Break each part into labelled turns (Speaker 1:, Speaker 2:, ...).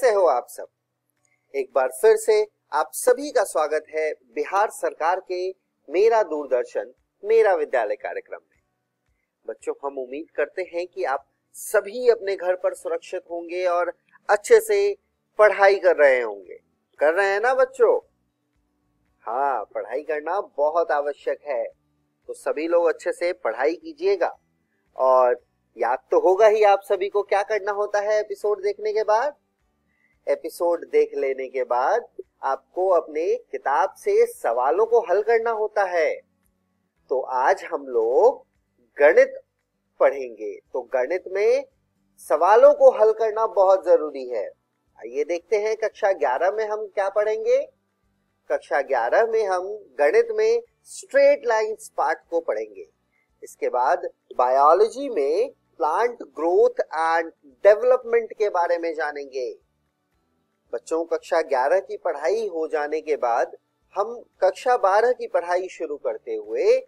Speaker 1: कैसे हो आप सब। एक बार फिर से आप सभी का स्वागत है बिहार सरकार के मेरा दूरदर्शन मेरा विद्यालय कार्यक्रम में। बच्चों, हम उम्मीद करते हैं कि आप सभी अपने घर पर सुरक्षित होंगे और अच्छे से पढ़ाई कर रहे होंगे। कर रहे हैं ना बच्चों? हाँ, पढ़ाई करना बहुत आवश्यक है, तो सभी लोग अच्छे से पढ़ाई कीजिएगा। और याद तो होगा ही आप सभी को क्या करना होता है एपिसोड देखने के बाद। एपिसोड देख लेने के बाद आपको अपने किताब से सवालों को हल करना होता है। तो आज हम लोग गणित पढ़ेंगे, तो गणित में सवालों को हल करना बहुत जरूरी है। आइए देखते हैं कक्षा 11 में हम क्या पढ़ेंगे। कक्षा 11 में हम गणित में स्ट्रेट लाइंस पार्ट को पढ़ेंगे। इसके बाद बायोलॉजी में प्लांट ग्रोथ एंड डेवलपमेंट के बारे में जानेंगे। बच्चों, कक्षा 11 की पढ़ाई हो जाने के बाद हम कक्षा 12 की पढ़ाई शुरू करते हुए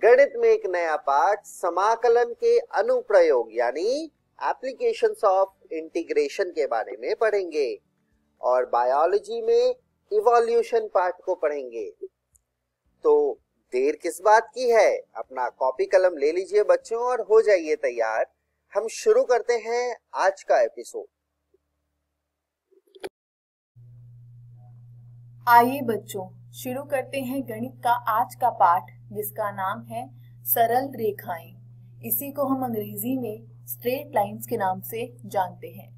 Speaker 1: गणित में एक नया पाठ समाकलन के अनुप्रयोग यानी एप्लीकेशंस ऑफ इंटीग्रेशन के बारे में पढ़ेंगे और बायोलॉजी में इवोल्यूशन पार्ट को पढ़ेंगे। तो देर किस बात की है, अपना कॉपी कलम ले लीजिए बच्चों और हो जाइए तैयार। हम शुरू करते हैं आज का एपिसोड।
Speaker 2: आइए बच्चों, शुरू करते हैं गणित का आज का पाठ, जिसका नाम है सरल रेखाएं। इसी को हम अंग्रेजी में स्ट्रेट लाइंस के नाम से जानते हैं।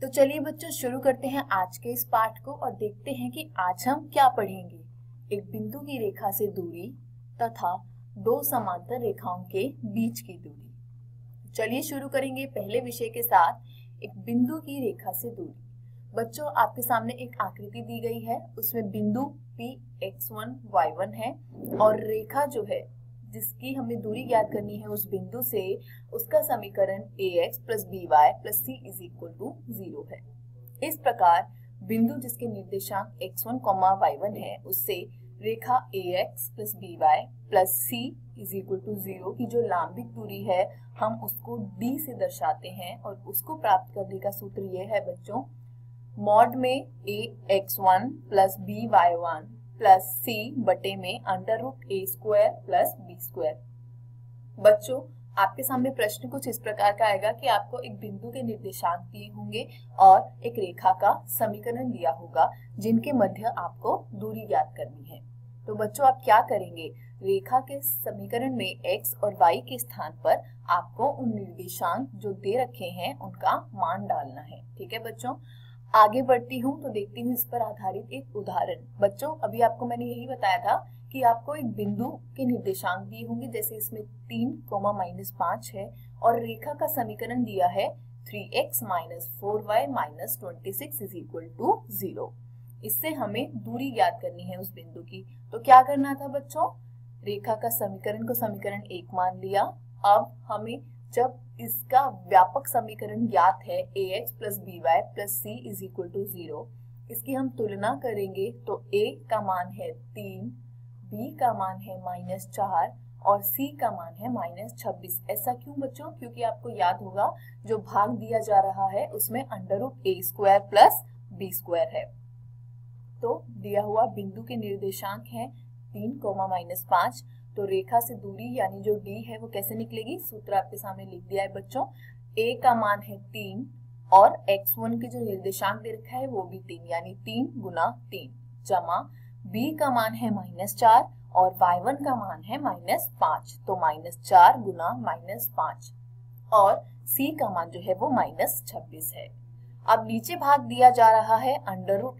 Speaker 2: तो चलिए बच्चों, शुरू करते हैं आज के इस पाठ को और देखते हैं कि आज हम क्या पढ़ेंगे। एक बिंदु की रेखा से दूरी तथा दो समांतर रेखाओं के बीच की दूरी। चलिए शुरू करेंगे पहले विषय के साथ, एक बिंदु की रेखा से दूरी। बच्चों, आपके सामने एक आकृति दी गई है, उसमें बिंदु P x1 y1 है और रेखा जो है जिसकी हमें दूरी ज्ञात करनी है उस बिंदु से, उसका समीकरण ax + by + c = 0 है। इस प्रकार बिंदु जिसके निर्देशांक x1, y1 है, उससे रेखा ax + by + c = 0 की जो लांबिक दूरी है हम उसको d से दर्शाते हैं और उसको प्राप्त करने का सूत्र ये है बच्चों, मॉड में ax1 + by1 + c बटे में √a² + b²। बच्चों, आपके सामने प्रश्न कुछ इस प्रकार का आएगा कि आपको एक बिंदु के निर्देशांक दिए होंगे और एक रेखा का समीकरण दिया होगा जिनके मध्य आपको दूरी ज्ञात करनी है। तो बच्चों, आप क्या करेंगे, रेखा के समीकरण में x और y के स्थान पर आपको उन निर्देशांक जो दे रखे हैं उनका मान डालना है। ठीक है बच्चों, आगे बढ़ती हूँ तो देखती हूँ इस पर आधारित एक उदाहरण। बच्चों, अभी आपको मैंने यही बताया था कि आपको एक बिंदु के निर्देशांक दिए होंगे, जैसे इसमें 3, -5 है और रेखा का समीकरण दिया है 3x - 4y - 26 = 0। इससे हमें दूरी ज्ञात करनी है उस बिंदु की। तो क्या करना था बच्चों, रेखा का समीकरण को समीकरण 1 मान लिया। अब हमें जब इसका व्यापक समीकरण ज्ञात है ax + by + c = 0, इसकी हम तुलना करेंगे तो a का मान है 3, b का मान है -4 और c का मान है -26। ऐसा क्यों बच्चों? क्योंकि आपको याद होगा जो भाग दिया जा रहा है उसमें √a² + b² है। तो दिया हुआ बिंदु के निर्देशांक है 3, -5। तो रेखा से दूरी यानी जो d है वो कैसे निकलेगी, सूत्र आपके सामने लिख दिया है बच्चों। a का मान है 3 और x1 के जो निर्देशांक दे रखा है वो भी 3 यानी 3 × 3 जमा b का मान है -4 और y1 का मान है -5, तो -4 × -5 और c का मान जो है वो -26 है। अब नीचे भाग दिया जा रहा है √a²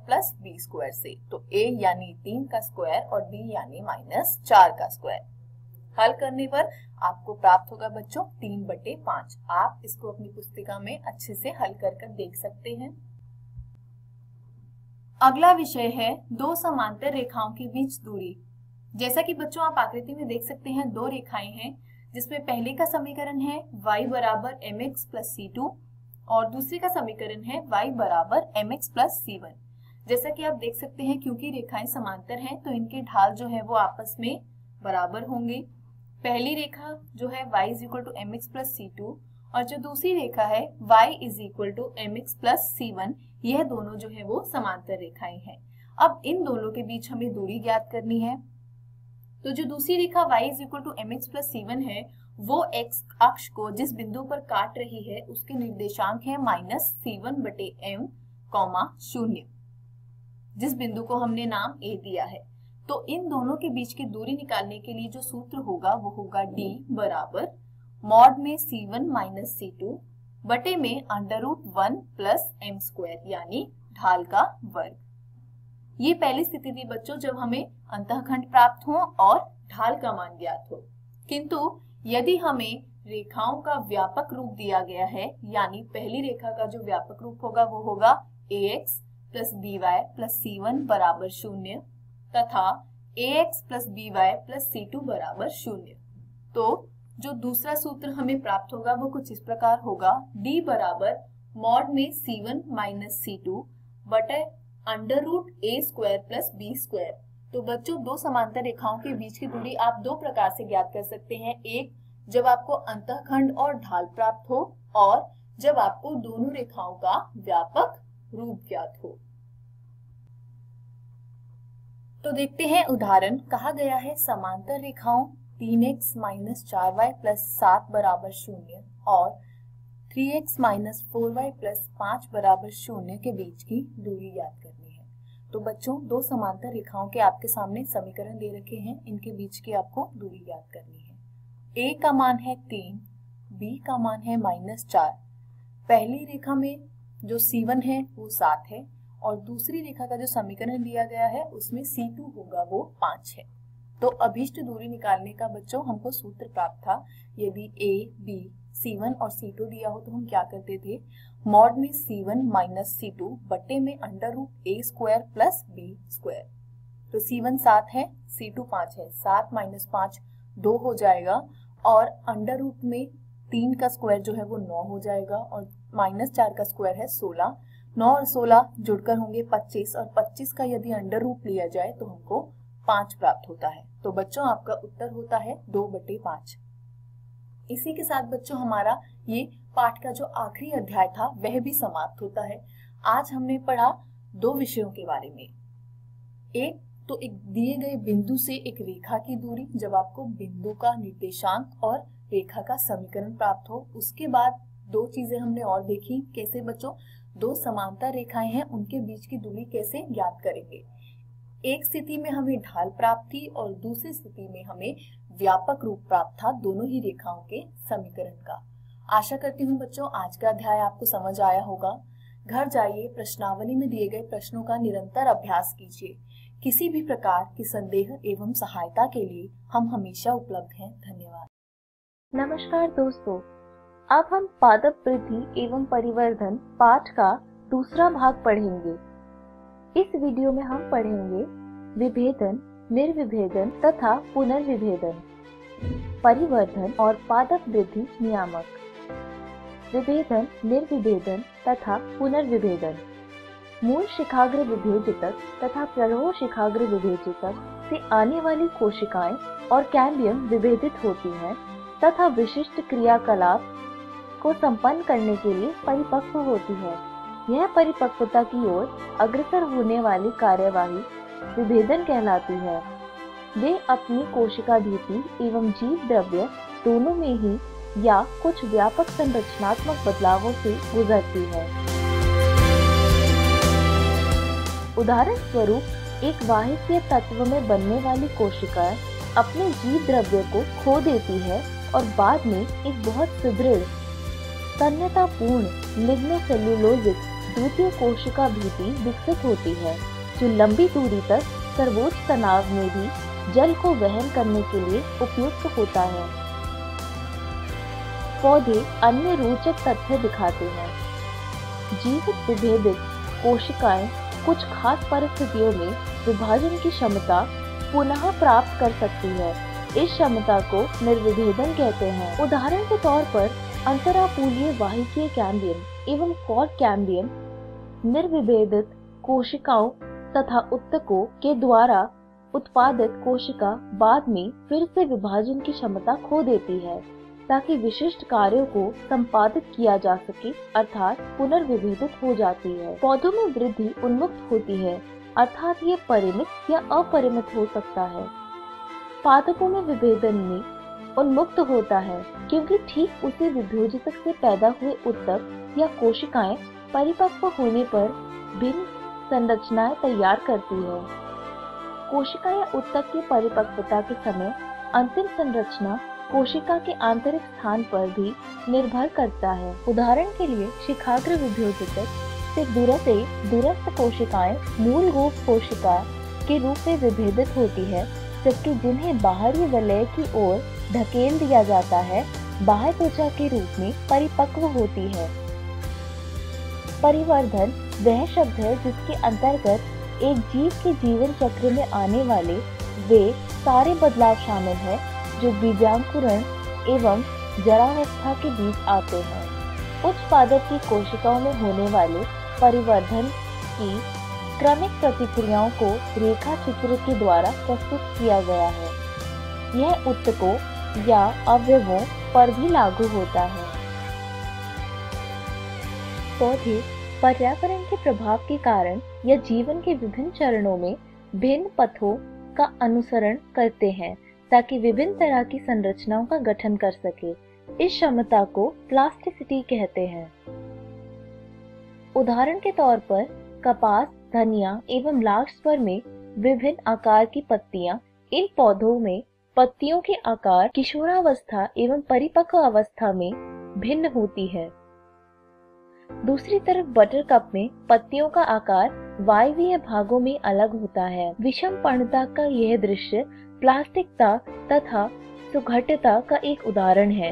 Speaker 2: + b² से, तो a यानी 3 का स्क्वायर और b यानी -4 का स्क्वायर। हल करने पर आपको प्राप्त होगा बच्चों 3/5। आप इसको अपनी पुस्तिका में अच्छे से हल कर देख सकते हैं। अगला विषय है दो समांतर रेखाओं के बीच दूरी। जैसा कि बच्चों आप आकृति में देख सकते हैं, दो रेखाएं हैं जिसमें पहले का समीकरण है y = mx + c2 और दूसरे का समीकरण है y = mx + c1। जैसा कि आप देख सकते हैं, क्योंकि रेखाएं समांतर हैं तो इनके ढाल जो है वो आपस में बराबर होंगे। पहली रेखा जो है y = mx + c2 और जो दूसरी रेखा है y is equal to mx plus c1, यह दोनों जो है वो समांतर रेखाएं हैं। अब इन दोनों के बीच हमें दूरी ज्ञात करनी है। तो जो दूसरी रेखा y is equal to mx plus c1 है, वो x अक्ष को जिस बिंदु पर काट रही है उसके निर्देशांक है -c1/m, 0, जिस बिंदु को हमने नाम a दिया है। तो इन दोनों के बीच की दूरी निकालने के लिए जो सूत्र होगा वो होगा d बराबर मॉड में c1 माइनस c2 बटे में √1 प्लस m², यानी ढाल का वर्ग। ये पहली स्थिति थी बच्चों जब हमें अंतःखंड प्राप्त हो और ढाल का मान ज्ञात हो। किंतु यदि हमें रेखाओं का व्यापक रूप दिया गया है, यानी पहली रेखा का जो व्यापक रूप होगा वो होगा ax plus by plus c1 बराबर 0 तथा ax plus by plus c2 बराबर 0। तो जो दूसरा सूत्र हमें प्राप्त होगा वो कुछ इस प्रकार होगा, d बराबर मॉड में c1 माइनस c2 बटे √a² प्लस b²। तो बच्चों दो समांतर रेखाओं के बीच की दूरी आप दो प्रकार से ज्ञात कर सकते हैं। एक, जब आपको अंतःखंड और ढाल प्राप्त हो, और जब आपको दोनों रेखाओं का व्यापक रूप ज्ञात हो। तो देखते हैं उदाहरण। कहा गया है समांतर रेखाओं 3x माइनस 4y प्लस 7 बराबर 0 और 3x माइनस 4y प्लस 5 बराबर 0 के बीच की दूरी ज्ञात करनी है। तो बच्चों दो समांतर रेखाओं के आपके सामने समीकरण दे रखे हैं, इनके बीच की आपको दूरी ज्ञात करनी है। a का मान है 3, b का मान है -4। पहली रेखा में जो c1 है वो 7 है और दूसरी रेखा का जो समीकरण दिया गया है उसमें c2 होगा वो 5 है। तो अभीष्ट दूरी निकालने का बच्चों हमको सूत्र प्राप्त था। यदि a, b, c1 और c2 दिया हो तो हम क्या करते थे, मॉड में c1 माइनस c2 बटे में √a² प्लस b²। तो c1 7 है, c2 5 है, 7 माइनस 5 2 हो जाएगा और अंडर में 3 का स्क्वायर जो है वो 9 हो जाएगा और -4 का स्क्वायर है 16। 9 और 16 जुड़कर होंगे 25 और 25 का यदि अंडर रूट लिया जाए तो हमको 5 प्राप्त होता है। तो बच्चों आपका उत्तर होता है 2/5। इसी के साथ बच्चों हमारा ये पाठ का जो आखिरी अध्याय था वह भी समाप्त होता है। आज हमने पढ़ा दो विषयों के बारे में। एक तो एक दिए गए बिंदु से एक रेखा की दूरी, जब आपको बिंदु का निर्देशांक और रेखा का समीकरण प्राप्त हो। उसके बाद दो चीजें हमने और देखी, कैसे बच्चों दो समांतर रेखाएं हैं उनके बीच की दूरी कैसे ज्ञात करेंगे। एक स्थिति में हमें ढाल प्राप्त थी और दूसरी स्थिति में हमें व्यापक रूप प्राप्त था दोनों ही रेखाओं के समीकरण का। आशा करती हूँ बच्चों आज का अध्याय आपको समझ आया होगा। घर जाइए, प्रश्नावली में दिए गए प्रश्नों का निरंतर अभ्यास कीजिए। किसी भी प्रकार की संदेह एवं सहायता के लिए हम हमेशा उपलब्ध हैं। धन्यवाद।
Speaker 3: नमस्कार दोस्तों, अब हम पादप वृद्धि एवं परिवर्धन पाठ का दूसरा भाग पढ़ेंगे। इस वीडियो में हम पढ़ेंगे विभेदन, निर्विभेदन तथा पुनर्विभेदन, परिवर्धन और पादप वृद्धि नियामक, विभेदन, निर्विभेदन तथा पुनर्विभेदन, मूल शिखाग्र विभेदितक तथा प्ररोह शिखाग्र विभेदितक से आने वाली कोशिकाएं और कैम्बियम विभेदित होती हैं तथा विशिष्ट क्रियाकलाप को संपन्न करने के लिए परिपक्व होती है। यह परिपक्वता की ओर अग्रसर होने वाली कार्यवाही विभेदन कहलाती है। वे अपनी कोशिका भीति एवं जीव द्रव्य दोनों में ही या कुछ व्यापक संरचनात्मक बदलावों से गुजरती है। उदाहरण स्वरूप एक वाहिकीय तत्व में बनने वाली कोशिकाएं अपने जीव द्रव्य को खो देती है और बाद में एक बहुत सुदृढ़ तन्यतापूर्ण लिग्नोसेल्यूलोजिक द्वितीय कोशिका भीति विकसित होती है, जो लंबी दूरी तक सर्वोच्च तनाव में भी जल को वहन करने के लिए उपयुक्त होता है। पौधे अन्य रोचक तथ्य दिखाते हैं। जीवित विभेदित कोशिकाएं कुछ खास परिस्थितियों में विभाजन की क्षमता पुनः प्राप्त कर सकती है। इस क्षमता को निर्विभेदन कहते हैं। उदाहरण के तौर पर अंतरापूलीय वाहिकीय कैम्बियम एवं कॉर्क कैम्बियम निर्विभेदित कोशिकाओं तथा उत्तकों के द्वारा उत्पादित कोशिका बाद में फिर से विभाजन की क्षमता खो देती है। ताकि विशिष्ट कार्यों को संपादित किया जा सके, अर्थात पुनर्विभेदित हो जाती है। पौधों में वृद्धि उन्मुक्त होती है, अर्थात ये परिमित या अपरिमित हो सकता है। पादपों में विभेदन में उन्मुक्त होता है, क्योंकि ठीक उसी विभेदितक से पैदा हुए उत्तक या कोशिकाएं परिपक्व होने पर भिन्न संरचनाएं तैयार करती है। कोशिका या उत्तक की परिपक्वता के समय अंतिम संरचना कोशिका के आंतरिक स्थान पर भी निर्भर करता है। उदाहरण के लिए शिखाग्र विभेदितक से दूरस्थ कोशिकाएं मूल रूप कोशिका के रूप में विभेदित होती है, जबकि जिन्हें बाहरी वलय की ओर ढकेल दिया जाता है बाह्य त्वचा के रूप में परिपक्व होती है। परिवर्धन वह शब्द है जिसके अंतर्गत एक जीव के जीवन चक्र में आने वाले वे सारे बदलाव शामिल है जो बीजांकुरण एवं जरावस्था के बीच आते हैं। उच्च पादप की कोशिकाओं में होने वाले परिवर्धन की क्रमिक प्रतिक्रियाओं को रेखा चित्र के द्वारा प्रस्तुत किया गया है। यह उत्तकों या अवयवों पर भी लागू होता है। पौधे पर्यावरण के प्रभाव के कारण या जीवन के विभिन्न चरणों में भिन्न पथों का अनुसरण करते हैं ताकि विभिन्न तरह की संरचनाओं का गठन कर सके। इस क्षमता को प्लास्टिसिटी कहते हैं। उदाहरण के तौर पर कपास, धनिया एवं लार्स्पर में विभिन्न आकार की पत्तियां। इन पौधों में पत्तियों के आकार किशोरावस्था एवं परिपक्व अवस्था में भिन्न होती है। दूसरी तरफ बटरकप में पत्तियों का आकार वायवीय भागों में अलग होता है। विषम पर्णता का यह दृश्य प्लास्टिकता तथा सुघट्यता का एक उदाहरण है।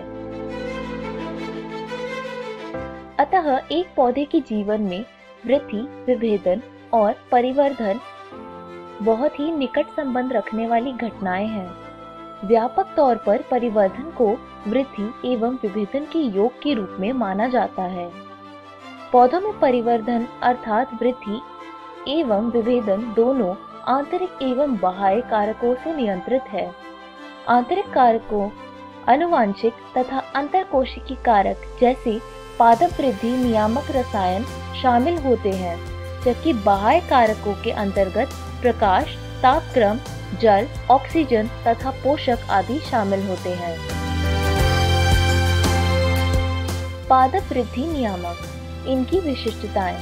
Speaker 3: अतः एक पौधे के जीवन में वृद्धि, विभेदन और परिवर्धन बहुत ही निकट संबंध रखने वाली घटनाएं हैं। व्यापक तौर पर परिवर्धन को वृद्धि एवं विभेदन के योग के रूप में माना जाता है। पौधों में परिवर्धन अर्थात वृद्धि एवं विभेदन दोनों आंतरिक एवं बाह्य कारकों से नियंत्रित है। आंतरिक कारकों आनुवांशिक तथा अंतरकोशिकी कारक जैसे पादप वृद्धि नियामक रसायन शामिल होते हैं, जबकि बाह्य कारकों के अंतर्गत प्रकाश, तापक्रम, जल, ऑक्सीजन तथा पोषक आदि शामिल होते हैं। पादप वृद्धि नियामक, इनकी विशिष्टताएं।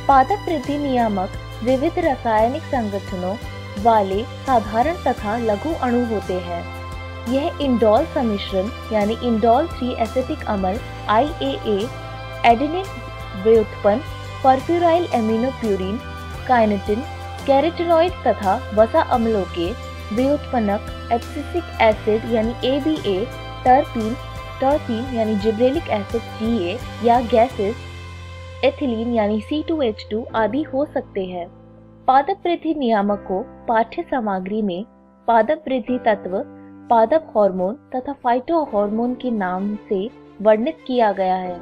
Speaker 3: पादप वृद्धि नियामक विविध रासायनिक संगठनों वाले साधारण तथा लघु अणु होते हैं। यह इंडोल सम्मिश्रण यानी इंडोल 3 एसिटिक अम्ल IAA, एडेनिन व्युत्पन्न परफ्यूराइल एमिनोप्यूरिन, काइनेटिन, कैरोटीनॉइड तथा वसा अम्लों के व्युत्पन्नक एब्सिसिक एसिड यानी ABA, टर्पीन यानी जिब्रेलिक एसिड GA या गैसेस एथिलीन यानी C2H2 आदि हो सकते हैं। पादप वृद्धि नियामक को पाठ्य सामग्री में पादप वृद्धि तत्व, पादप हार्मोन तथा फाइटो हार्मोन के नाम से वर्णित किया गया है।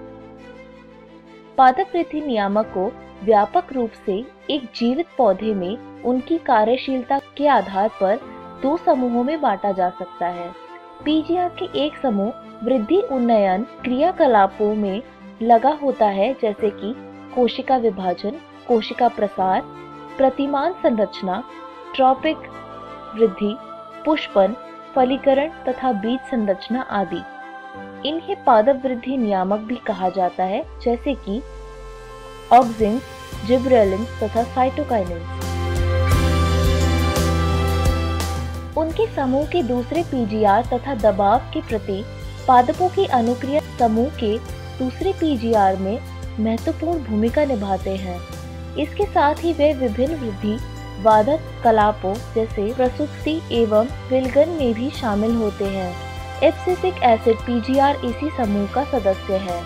Speaker 3: पादप वृद्धि नियामक को व्यापक रूप से एक जीवित पौधे में उनकी कार्यशीलता के आधार पर 2 समूहों में बांटा जा सकता है। पीजीआर के एक समूह वृद्धि उन्नयन क्रियाकलापों में लगा होता है, जैसे कि कोशिका विभाजन, कोशिका प्रसार, प्रतिमान संरचना, ट्रॉपिक वृद्धि, पुष्पन, फलीकरण तथा बीज संरचना आदि। इन्हें पादप वृद्धि नियामक भी कहा जाता है, जैसे कि ऑक्सिन्स, जिबरेलिन्स तथा साइटोकाइनिन्स। उनके समूह के दूसरे पीजीआर तथा दबाव के प्रति पादपों की अनुक्रिया समूह के दूसरे पीजीआर में महत्वपूर्ण भूमिका निभाते हैं। इसके साथ ही वे विभिन्न वृद्धि वादक कलापों जैसे प्रसुप्ति एवं विलगन में भी शामिल होते हैं। एब्सिसिक एसिड पीजीआर इसी समूह का सदस्य है।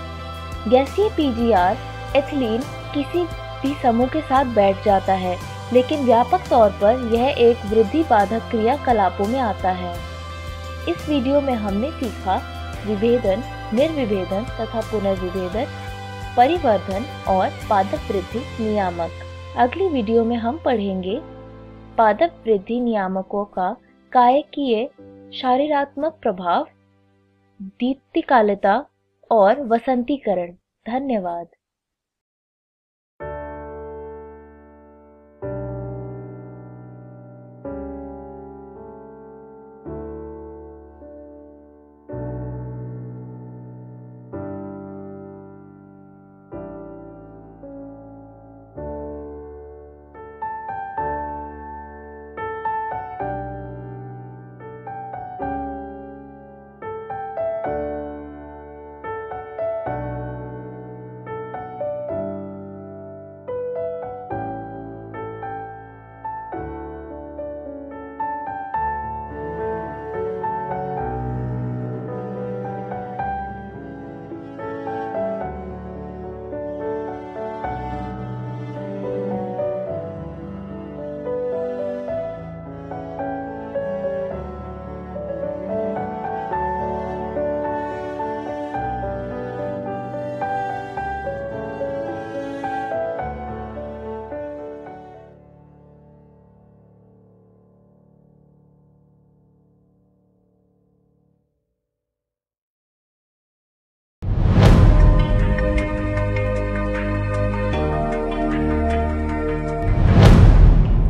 Speaker 3: गैसीय पीजीआर एथिलीन किसी भी समूह के साथ बैठ जाता है, लेकिन व्यापक तौर पर यह एक वृद्धि बाधक क्रियाकलापों में आता है। इस वीडियो में हमने सीखा विभेदन, निर्विभेदन तथा पुनर्विभेदन, परिवर्धन और पादप वृद्धि नियामक। अगली वीडियो में हम पढ़ेंगे पादप वृद्धि नियामकों का कायकीय शारीरात्मक प्रभाव। दीप्तिकालता और वसंतीकरण। धन्यवाद।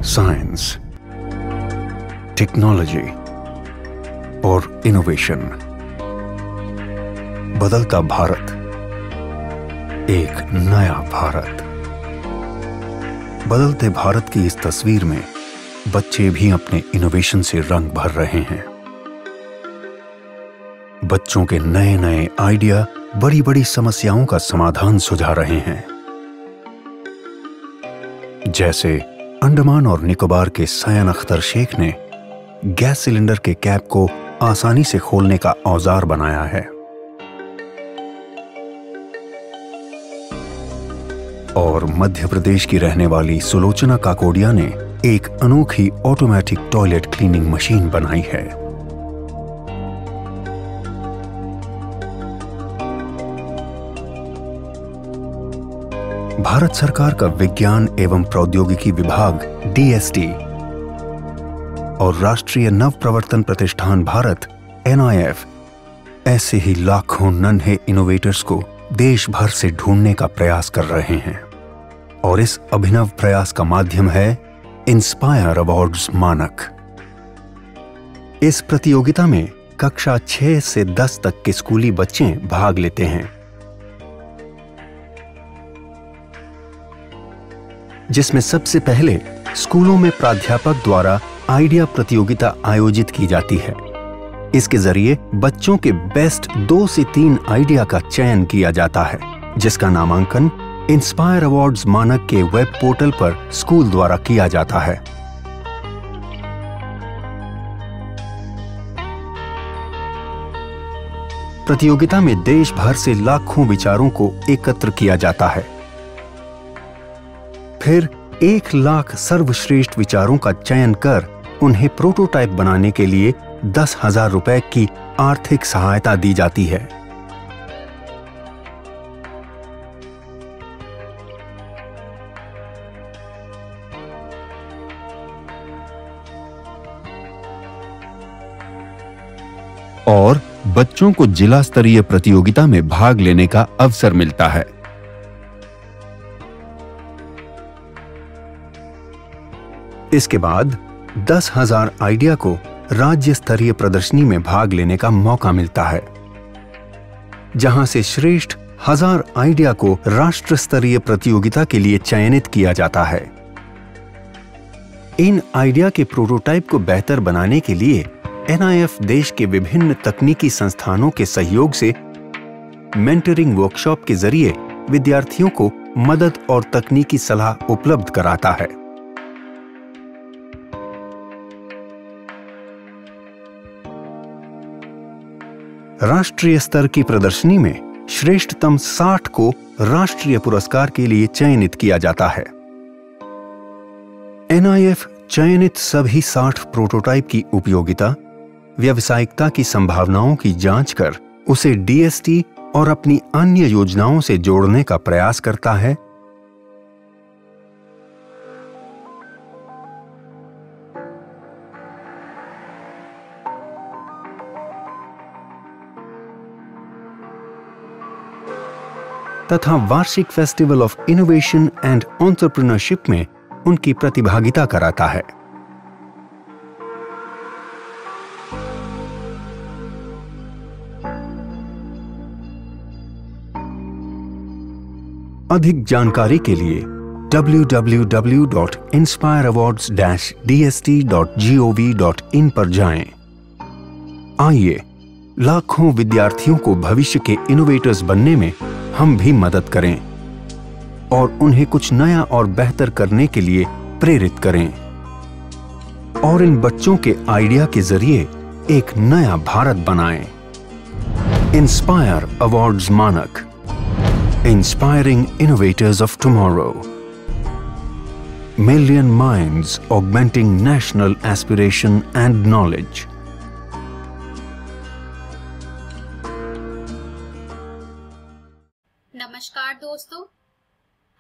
Speaker 4: साइंस, टेक्नोलॉजी और इनोवेशन। बदलता भारत, एक नया भारत। बदलते भारत की इस तस्वीर में बच्चे भी अपने इनोवेशन से रंग भर रहे हैं। बच्चों के नए नए आइडिया बड़ी बड़ी समस्याओं का समाधान सुझा रहे हैं। जैसे अंडमान और निकोबार के सयान अख्तर शेख ने गैस सिलेंडर के कैप को आसानी से खोलने का औजार बनाया है। और मध्य प्रदेश की रहने वाली सुलोचना काकोडिया ने एक अनोखी ऑटोमेटिक टॉयलेट क्लीनिंग मशीन बनाई है। भारत सरकार का विज्ञान एवं प्रौद्योगिकी विभाग DST और राष्ट्रीय नव प्रवर्तन प्रतिष्ठान भारत NIF ऐसे ही लाखों नन्हे इनोवेटर्स को देश भर से ढूंढने का प्रयास कर रहे हैं। और इस अभिनव प्रयास का माध्यम है इंस्पायर अवार्ड्स मानक। इस प्रतियोगिता में कक्षा 6 से 10 तक के स्कूली बच्चे भाग लेते हैं, जिसमें सबसे पहले स्कूलों में प्राध्यापक द्वारा आइडिया प्रतियोगिता आयोजित की जाती है। इसके जरिए बच्चों के बेस्ट 2 से 3 आइडिया का चयन किया जाता है, जिसका नामांकन इंस्पायर अवार्ड्स मानक के वेब पोर्टल पर स्कूल द्वारा किया जाता है। प्रतियोगिता में देश भर से लाखों विचारों को एकत्र किया जाता है। फिर 1 लाख सर्वश्रेष्ठ विचारों का चयन कर उन्हें प्रोटोटाइप बनाने के लिए 10,000 रुपए की आर्थिक सहायता दी जाती है। और बच्चों को जिला स्तरीय प्रतियोगिता में भाग लेने का अवसर मिलता है। इसके बाद 10,000 आइडिया को राज्य स्तरीय प्रदर्शनी में भाग लेने का मौका मिलता है, जहां से श्रेष्ठ 1000 आइडिया को राष्ट्र स्तरीय प्रतियोगिता के लिए चयनित किया जाता है। इन आइडिया के प्रोटोटाइप को बेहतर बनाने के लिए NIF देश के विभिन्न तकनीकी संस्थानों के सहयोग से मेंटरिंग वर्कशॉप के जरिए विद्यार्थियों को मदद और तकनीकी सलाह उपलब्ध कराता है। राष्ट्रीय स्तर की प्रदर्शनी में श्रेष्ठतम 60 को राष्ट्रीय पुरस्कार के लिए चयनित किया जाता है। NIF चयनित सभी 60 प्रोटोटाइप की उपयोगिता, व्यावसायिकता की संभावनाओं की जांच कर उसे DST और अपनी अन्य योजनाओं से जोड़ने का प्रयास करता है। तथा वार्षिक festival of innovation and entrepreneurship में उनकी प्रतिभागिता कराता है। अधिक जानकारी के लिए www.inspireawards-dst.gov.in पर जाएं। आइए लाखों विद्यार्थियों को भविष्य के इनोवेटर्स बनने में हम भी मदद करें और उन्हें कुछ नया और बेहतर करने के लिए प्रेरित करें और इन बच्चों के आइडिया के जरिए एक नया भारत बनाएं। इंस्पायर अवार्ड्स मानक, Inspiring Innovators of Tomorrow. Million Minds Augmenting National Aspiration and Knowledge.
Speaker 5: नमस्कार दोस्तों,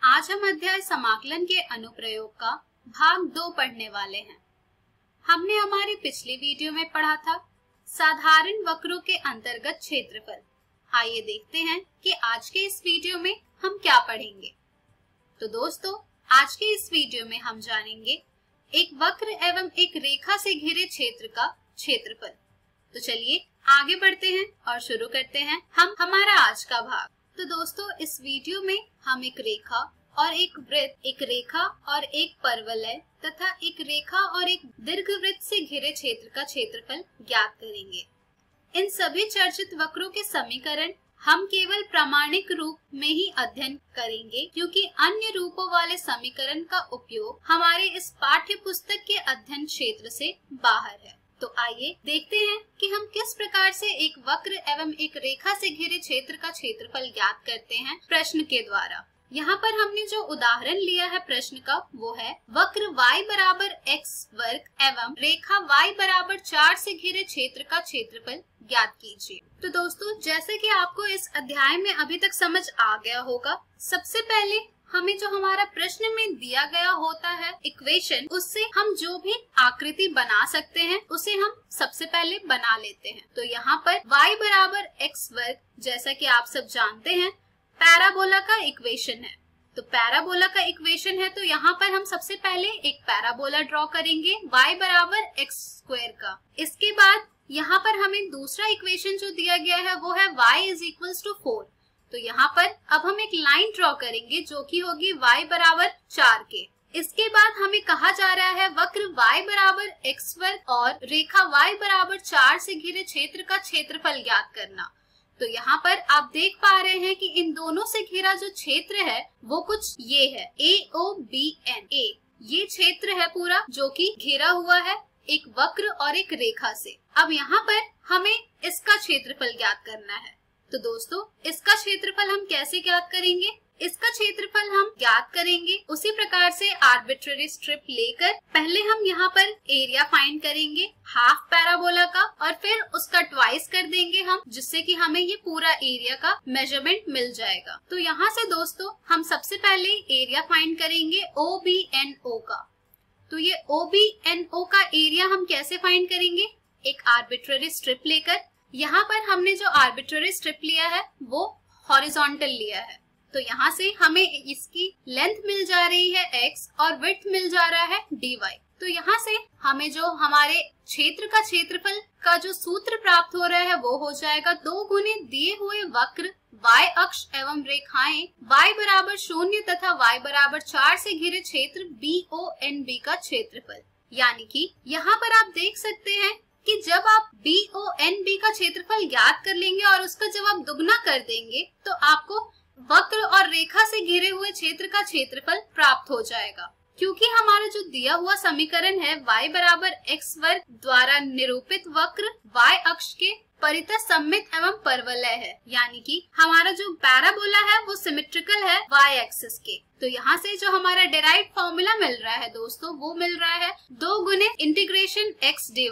Speaker 5: आज हम अध्याय समाकलन के अनुप्रयोग का भाग 2 पढ़ने वाले हैं। हमने हमारी पिछली वीडियो में पढ़ा था साधारण वक्रों के अंतर्गत क्षेत्रफल। आइए देखते हैं कि आज के इस वीडियो में हम क्या पढ़ेंगे। तो दोस्तों, आज के इस वीडियो में हम जानेंगे एक वक्र एवं एक रेखा से घिरे क्षेत्र का क्षेत्रफल। तो चलिए आगे बढ़ते हैं और शुरू करते हैं हम हमारा आज का भाग। तो दोस्तों, इस वीडियो में हम एक रेखा और एक वृत्त, एक रेखा और एक परवलय तथा एक रेखा और एक दीर्घवृत्त से घिरे क्षेत्र का क्षेत्रफल ज्ञात करेंगे। इन सभी चर्चित वक्रों के समीकरण हम केवल प्रामाणिक रूप में ही अध्ययन करेंगे, क्योंकि अन्य रूपों वाले समीकरण का उपयोग हमारे इस पाठ्य पुस्तक के अध्ययन क्षेत्र से बाहर है। तो आइए देखते हैं कि हम किस प्रकार से एक वक्र एवं एक रेखा से घिरे क्षेत्र का क्षेत्रफल ज्ञात करते हैं प्रश्न के द्वारा। यहाँ पर हमने जो उदाहरण लिया है प्रश्न का, वो है वक्र y बराबर x वर्ग एवं रेखा y बराबर 4 से घिरे क्षेत्र का क्षेत्रफल ज्ञात कीजिए। तो दोस्तों, जैसे कि आपको इस अध्याय में अभी तक समझ आ गया होगा, सबसे पहले हमें जो हमारा प्रश्न में दिया गया होता है इक्वेशन, उससे हम जो भी आकृति बना सकते हैं उसे हम सबसे पहले बना लेते हैं। तो यहाँ पर y बराबर x वर्ग, जैसा कि आप सब जानते हैं, पैराबोला का इक्वेशन है। तो पैराबोला का इक्वेशन है, तो यहाँ पर हम सबसे पहले एक पैराबोला ड्रॉ करेंगे y बराबर x स्क्वायर का। इसके बाद यहाँ पर हमें दूसरा इक्वेशन जो दिया गया है वो है y इज इक्वल्स टू 4। तो यहाँ पर अब हम एक लाइन ड्रॉ करेंगे जो कि होगी y बराबर 4 के। इसके बाद हमें कहा जा रहा है वक्र y बराबर x वर्ग और रेखा y बराबर 4 से घिरे क्षेत्र का क्षेत्रफल ज्ञात करना। तो यहाँ पर आप देख पा रहे हैं कि इन दोनों से घिरा जो क्षेत्र है वो कुछ ये है, AOBN। ये क्षेत्र है पूरा जो कि घिरा हुआ है एक वक्र और एक रेखा से। अब यहाँ पर हमें इसका क्षेत्रफल ज्ञात करना है। तो दोस्तों, इसका क्षेत्रफल हम कैसे ज्ञात करेंगे? इसका क्षेत्रफल हम ज्ञात करेंगे उसी प्रकार से आर्बिट्ररी स्ट्रिप लेकर पहले हम यहाँ पर एरिया फाइंड करेंगे हाफ पैराबोला का, और फिर उसका ट्वाइस कर देंगे हम, जिससे कि हमें ये पूरा एरिया का मेजरमेंट मिल जाएगा। तो यहाँ से दोस्तों हम सबसे पहले एरिया फाइंड करेंगे OBNO का। तो ये OBNO का एरिया हम कैसे फाइंड करेंगे? एक आर्बिट्ररी स्ट्रिप लेकर। यहाँ पर हमने जो आर्बिट्ररी स्ट्रिप लिया है वो हॉरिजॉन्टल लिया है। तो यहाँ से हमें इसकी लेंथ मिल जा रही है x और विड्थ मिल जा रहा है dy। तो यहाँ से हमें जो हमारे क्षेत्र का क्षेत्रफल का जो सूत्र प्राप्त हो रहा है वो हो जाएगा 2 गुने दिए हुए वक्र y अक्ष एवं रेखाएं y बराबर 0 तथा y बराबर 4 से घिरे क्षेत्र BONB का क्षेत्रफल। यानी कि यहाँ पर आप देख सकते हैं कि जब आप BONB का क्षेत्रफल ज्ञात कर लेंगे और उसका जब आप दुगना कर देंगे तो आपको वक्र और रेखा से घिरे हुए क्षेत्र का क्षेत्रफल प्राप्त हो जाएगा। क्योंकि हमारा जो दिया हुआ समीकरण है y बराबर x वर्ग द्वारा निरूपित वक्र y अक्ष के परितः सममित एवं परवलय है, यानी कि हमारा जो पैराबोला है वो सिमेट्रिकल है y एक्सिस के। तो यहाँ से जो हमारा डेराइव्ड फॉर्मूला मिल रहा है दोस्तों वो मिल रहा है 2 गुने इंटीग्रेशन x dy,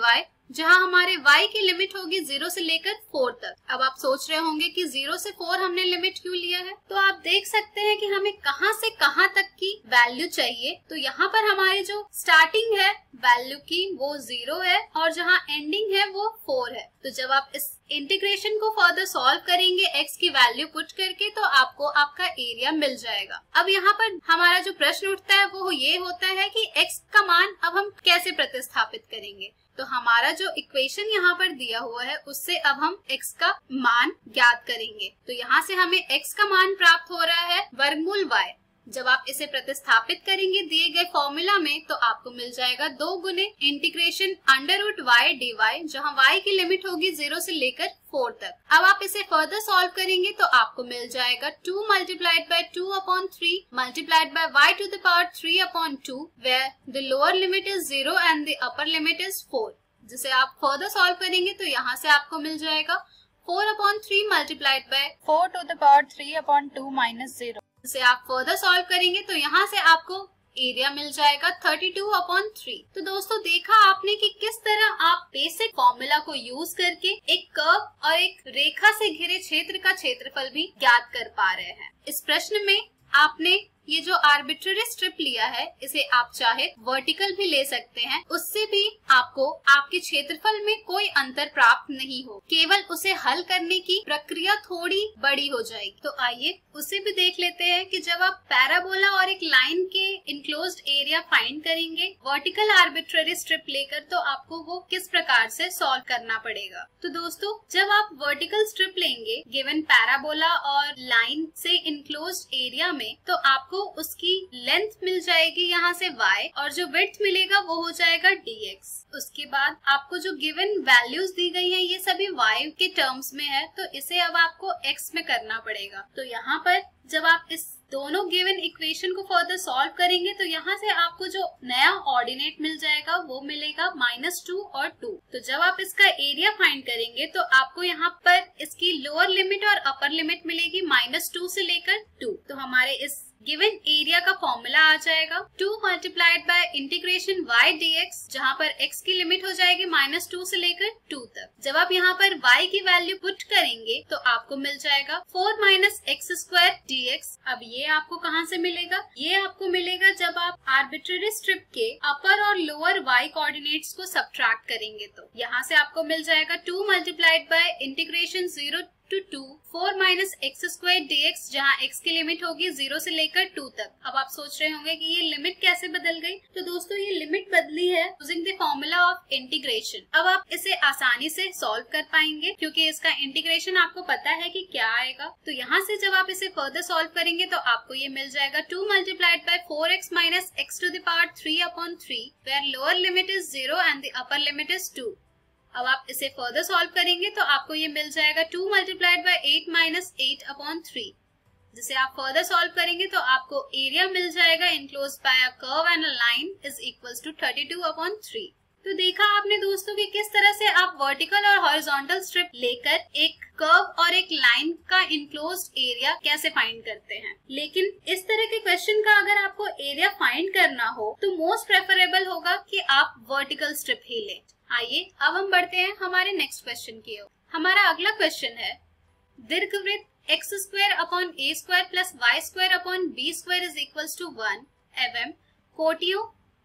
Speaker 5: जहां हमारे y की लिमिट होगी 0 से लेकर 4 तक। अब आप सोच रहे होंगे कि 0 से 4 हमने लिमिट क्यों लिया है, तो आप देख सकते हैं कि हमें कहां से कहां तक की वैल्यू चाहिए। तो यहाँ पर हमारी जो स्टार्टिंग है वैल्यू की वो 0 है और जहां एंडिंग है वो 4 है। तो जब आप इस इंटीग्रेशन को फर्दर सॉल्व करेंगे x की वैल्यू पुट करके, तो आपको आपका एरिया मिल जाएगा। अब यहाँ पर हमारा जो प्रश्न उठता है वो ये होता है कि x का मान अब हम कैसे प्रतिस्थापित करेंगे। तो हमारा जो इक्वेशन यहाँ पर दिया हुआ है उससे अब हम x का मान ज्ञात करेंगे। तो यहाँ से हमें x का मान प्राप्त हो रहा है वर्गमूल y। जब आप इसे प्रतिस्थापित करेंगे दिए गए फॉर्मूला में, तो आपको मिल जाएगा 2 गुने इंटीग्रेशन √y dy, जहां y की लिमिट होगी 0 से लेकर 4 तक। अब आप इसे फर्दर सॉल्व करेंगे तो आपको मिल जाएगा 2 multiplied by 2/3 multiplied by y to the power 3/2, where the lower limit is 0 and the upper limit is 4। जिसे आप फर्दर सॉल्व करेंगे तो यहाँ से आपको मिल जाएगा 4/3 multiplied by 4 to the power 3/2 minus 0। इसे आप फर्दर सॉल्व करेंगे तो यहाँ से आपको एरिया मिल जाएगा 32/3। तो दोस्तों देखा आपने कि किस तरह आप बेसिक फॉर्मूला को यूज करके एक कर्व और एक रेखा से घिरे क्षेत्र का क्षेत्रफल भी ज्ञात कर पा रहे हैं। इस प्रश्न में आपने ये जो आर्बिट्ररी स्ट्रिप लिया है इसे आप चाहे वर्टिकल भी ले सकते हैं, उससे भी आपको आपके क्षेत्रफल में कोई अंतर प्राप्त नहीं हो, केवल उसे हल करने की प्रक्रिया थोड़ी बड़ी हो जाएगी। तो आइए उसे भी देख लेते हैं कि जब आप पैराबोला और एक लाइन के इनक्लोज्ड एरिया फाइंड करेंगे वर्टिकल आर्बिट्ररी स्ट्रिप लेकर, तो आपको वो किस प्रकार से सॉल्व करना पड़ेगा। तो दोस्तों जब आप वर्टिकल स्ट्रिप लेंगे गिवन पैराबोला और लाइन से इनक्लोज्ड एरिया में, तो आपको उसकी लेंथ मिल जाएगी यहाँ से y और जो विड्थ मिलेगा वो हो जाएगा dx। उसके बाद आपको जो गिवन वैल्यूज दी गई है ये सभी y के टर्म्स में है, तो इसे अब आपको x में करना पड़ेगा। तो यहाँ पर जब आप इस दोनों गिवन इक्वेशन को फर्दर सॉल्व करेंगे तो यहाँ से आपको जो नया ऑर्डिनेट मिल जाएगा वो मिलेगा -2 और 2। तो जब आप इसका एरिया फाइंड करेंगे तो आपको यहाँ पर इसकी लोअर लिमिट और अपर लिमिट मिलेगी -2 से लेकर 2। तो हमारे इस गिवन एरिया का फॉर्मूला आ जाएगा 2 multiplied bye integration y dx, जहाँ पर x की लिमिट हो जाएगी -2 से लेकर 2 तक। जब आप यहाँ पर y की वैल्यू पुट करेंगे तो आपको मिल जाएगा 4 - x² dx। अब ये आपको कहाँ से मिलेगा, ये आपको मिलेगा जब आप आर्बिट्ररी स्ट्रिप के अपर और लोअर y कोऑर्डिनेट्स को सब्ट्रैक्ट करेंगे। तो यहाँ से आपको मिल जाएगा 2 multiplied bye integration 0 to 2 4 - x² dx, जहाँ x की लिमिट होगी 0 से लेकर 2 तक। अब आप सोच रहे होंगे कि ये लिमिट कैसे बदल गई। तो दोस्तों ये लिमिट बदली है using the formula of integration. अब आप इसे आसानी से सॉल्व कर पाएंगे क्योंकि इसका इंटीग्रेशन आपको पता है कि क्या आएगा। तो यहाँ से जब आप इसे फर्दर सॉल्व करेंगे तो आपको ये मिल जाएगा 2 multiplied by 4x - x to the power 3/3, where lower limit is 0 and the upper limit is 2। अब आप इसे फर्दर सॉल्व करेंगे तो आपको ये मिल जाएगा 2 मल्टीप्लाइड बाय 8 - 8/3। जिसे आप फर्दर सॉल्व करेंगे तो आपको एरिया मिल जाएगा enclosed by a curve and a line is equals to 32/3। तो देखा आपने दोस्तों कि किस तरह से आप वर्टिकल और हॉरिजॉन्टल स्ट्रिप लेकर एक कर्व और एक लाइन का इनक्लोज्ड एरिया कैसे फाइंड करते हैं। लेकिन इस तरह के क्वेश्चन का अगर आपको एरिया फाइंड करना हो तो मोस्ट प्रेफरेबल होगा कि आप वर्टिकल स्ट्रिप ही लें। आइए अब हम बढ़ते हैं हमारे नेक्स्ट क्वेश्चन की ओर। हमारा अगला क्वेश्चन है दीर्घवृत्त x² / a² + y² / b² is equals to 1 एवं कोटियों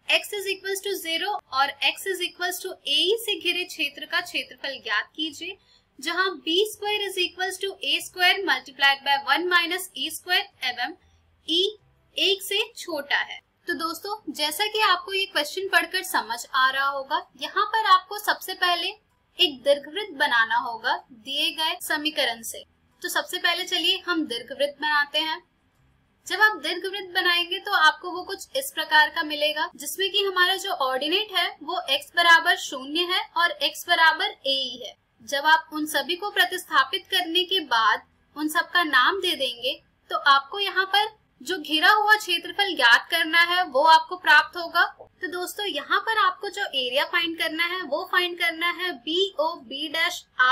Speaker 5: x इज इक्वल्स टू 0 और x is equals to ae से घिरे क्षेत्र का क्षेत्रफल ज्ञात कीजिए, जहां b² is equals to a² multiplied by 1 - e² एवं e 1 से छोटा है। तो दोस्तों जैसा कि आपको ये क्वेश्चन पढ़कर समझ आ रहा होगा, यहाँ पर आपको सबसे पहले एक दीर्घवृत्त बनाना होगा दिए गए समीकरण से। तो सबसे पहले चलिए हम दीर्घवृत्त बनाते हैं। जब आप दीर्घवृत्त बनाएंगे तो आपको वो कुछ इस प्रकार का मिलेगा, जिसमें कि हमारा जो ऑर्डिनेट है वो x बराबर 0 है और x बराबर ae है। जब आप उन सभी को प्रतिस्थापित करने के बाद उन सब का नाम दे देंगे तो आपको यहाँ पर जो घिरा हुआ क्षेत्रफल ज्ञात करना है वो आपको प्राप्त होगा। तो दोस्तों यहाँ पर आपको जो एरिया फाइंड करना है वो फाइंड करना है BOB'RSB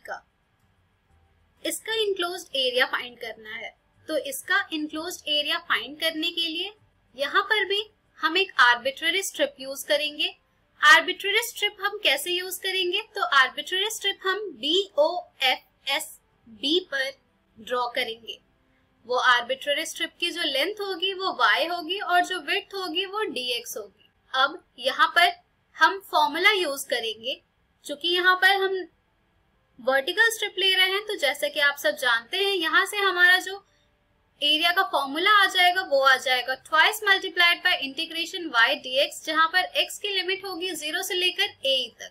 Speaker 5: का। इसका इनक्लोज्ड एरिया फाइंड करना है। तो इसका इनक्लोज्ड एरिया फाइंड करने के लिए यहाँ पर भी हम एक आर्बिट्ररी स्ट्रिप यूज करेंगे। आर्बिट्ररी स्ट्रिप हम कैसे यूज करेंगे? तो आर्बिट्ररी स्ट्रिप हम BOFSB पर ड्रॉ करेंगे। वो आर्बिट्ररी स्ट्रिप की जो लेंथ होगी वो y होगी और जो विड्थ होगी वो dx होगी। अब यहाँ पर हम फॉर्मूला यूज करेंगे, क्योंकि यहाँ पर हम वर्टिकल स्ट्रिप ले रहे हैं, तो जैसे कि आप सब जानते हैं यहाँ से हमारा जो एरिया का फॉर्मूला आ जाएगा वो आ जाएगा twice multiplied by integration y dx, जहां पर x की लिमिट होगी 0 से लेकर a तक।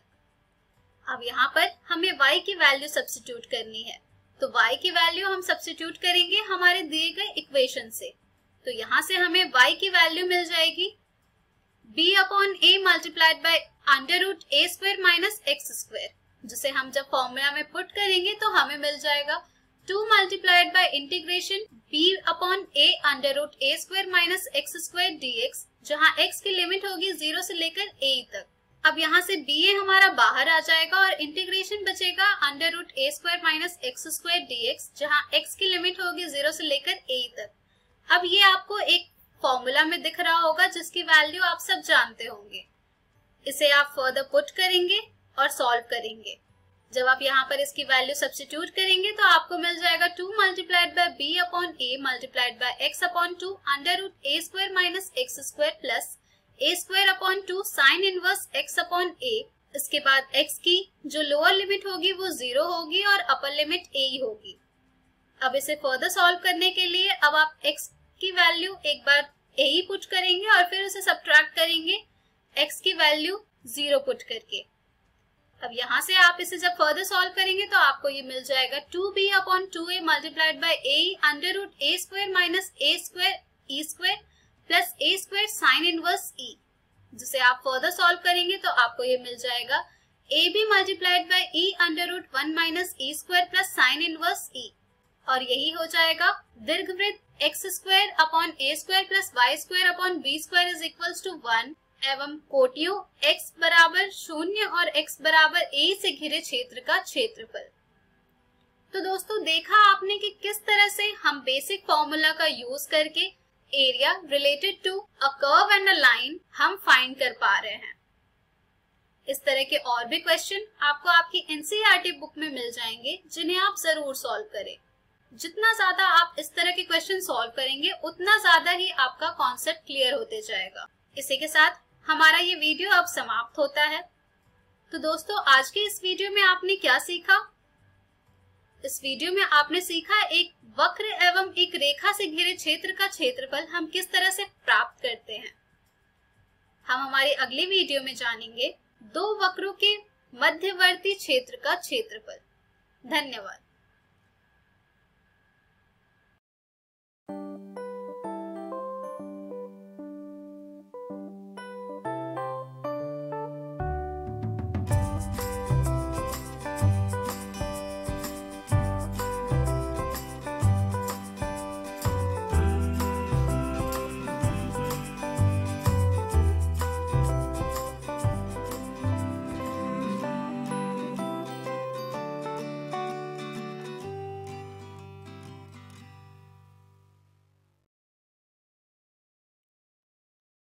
Speaker 5: अब यहाँ पर हमें y की वैल्यू सब्स्टिट्यूट करनी है, तो y की वैल्यू हम सब्स्टिट्यूट करेंगे हमारे दिए गए इक्वेशन से। तो यहाँ से हमें y की वैल्यू मिल जाएगी b/a multiplied by √a² minus x², जिसे हम जब फॉर्मूला में पुट करेंगे तो हमें मिल जाएगा 2 multiplied bye integration b/a √a² minus x² dx, जहां x की लिमिट होगी 0 से लेकर a तक। अब यहाँ से ba हमारा बाहर आ जाएगा और इंटीग्रेशन बचेगा √a² माइनस x² dx, जहां x की लिमिट होगी 0 से लेकर a तक। अब ये आपको एक फॉर्मूला में दिख रहा होगा जिसकी वैल्यू आप सब जानते होंगे। इसे आप फर्दर पुट करेंगे और सॉल्व करेंगे। जब आप यहाँ पर इसकी वैल्यू सब्स्टिट्यूट करेंगे तो आपको मिल जाएगा 2 multiplied bye b/a multiplied by x/2 √a² minus x² plus a²/2 sine inverse x/a। इसके बाद x की जो लोअर लिमिट होगी वो 0 होगी और अपर लिमिट a ही होगी। अब इसे फर्दर सॉल्व करने के लिए अब आप x की वैल्यू एक बार a ही पुट करेंगे और फिर उसे सब्ट्रैक्ट करेंगे x की वैल्यू 0 पुट करके। अब यहाँ से आप इसे जब फर्दर सॉल्व करेंगे तो आपको ये मिल जाएगा 2b/2a multiplied by a √a² minus a² e² plus a² sine inverse e, जिसे आप फर्दर सॉल्व करेंगे तो आपको ये मिल जाएगा ab multiplied by e √1 minus e² plus sine inverse e, और यही हो जाएगा दीर्घवृत्त x² a² plus y² b² is equals to 1 एवं कोटियों x बराबर 0 और x बराबर a से घिरे क्षेत्र का क्षेत्रफल। तो दोस्तों देखा आपने कि किस तरह से हम बेसिक फॉर्मूला का यूज करके area related to a curve and a line हम फाइंड कर पा रहे हैं। इस तरह के और भी क्वेश्चन आपको आपकी एनसीईआरटी बुक में मिल जाएंगे, जिन्हें आप जरूर सॉल्व करें। जितना ज्यादा आप इस तरह के क्वेश्चन सॉल्व करेंगे उतना ज्यादा ही आपका कॉन्सेप्ट क्लियर होते जाएगा। इसी के साथ हमारा ये वीडियो अब समाप्त होता है। तो दोस्तों आज के इस वीडियो में आपने क्या सीखा? इस वीडियो में आपने सीखा एक वक्र एवं एक रेखा से घिरे क्षेत्र का क्षेत्रफल हम किस तरह से प्राप्त करते हैं। हम हमारी अगली वीडियो में जानेंगे दो वक्रों के मध्यवर्ती क्षेत्र का क्षेत्रफल। धन्यवाद।